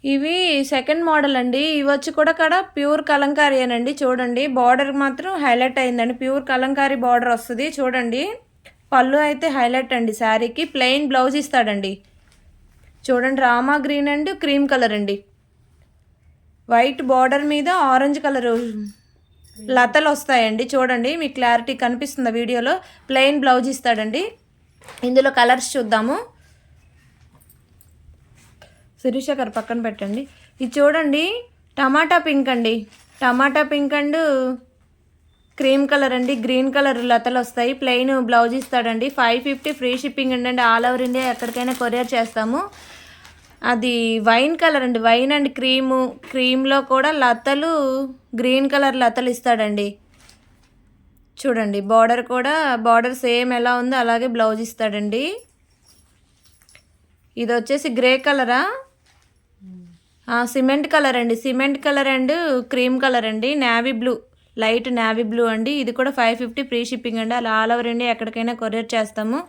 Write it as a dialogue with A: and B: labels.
A: ఇవి second model అండి. ఇవి వచ్చి కూడా ప్యూర్ కలంకారీయేనండి. చూడండి బార్డర్ మాత్రం హైలైట్ అయిందండి. ప్యూర్ కలంకారీ బార్డర్ వస్తుంది చూడండి. పళ్ళు అయితే హైలైట్ అండి. శారీకి ప్లెయిన్ బ్లౌజ్ ఇస్తాడండి. చూడండి Rama green and cream colour అండి. వైట్ బార్డర్ మీద ఆరెంజ్ కలర్ లతలు వస్తాయండి. చూడండి మీకు క్లారిటీ కనిపిస్తుందా వీడియోలో. ప్లెయిన్ బ్లౌజ్ ఇస్తాడండి. ఇందులో కలర్స్ చూద్దాము. శిరీష గారు పక్కన పెట్టండి. ఇది చూడండి టమాటా పింక్ అండి. Tomato pink and cream colour అండి. గ్రీన్ కలర్ లతలు వస్తాయి. ప్లెయిన్ బ్లౌజ్ ఇస్తాడండి. 550 ఫ్రీ షిప్పింగ్ అండి. ఆల్ ఓవర్ ఇండియా ఎక్కడికైనా కొరియర్ చేస్తాము. అది వైన్ కలర్ అండి. వైన్ అండ్ క్రీమ్లో కూడా లతలు గ్రీన్ కలర్ లతలు ఇస్తాడండి. చూడండి బార్డర్ సేమ్ ఎలా ఉందో అలాగే బ్లౌజ్ ఇస్తాడండి. ఇది వచ్చేసి గ్రే కలరా, సిమెంట్ కలర్ అండి. Cement colour and cream colour అండి. Navy blue, light navy blue అండి. ఇది కూడా 550 ఫ్రీ షిప్పింగ్ అండి. అలా ఆల్ ఓవర్ ఇండియా ఎక్కడికైనా కొరియర్ చేస్తాము.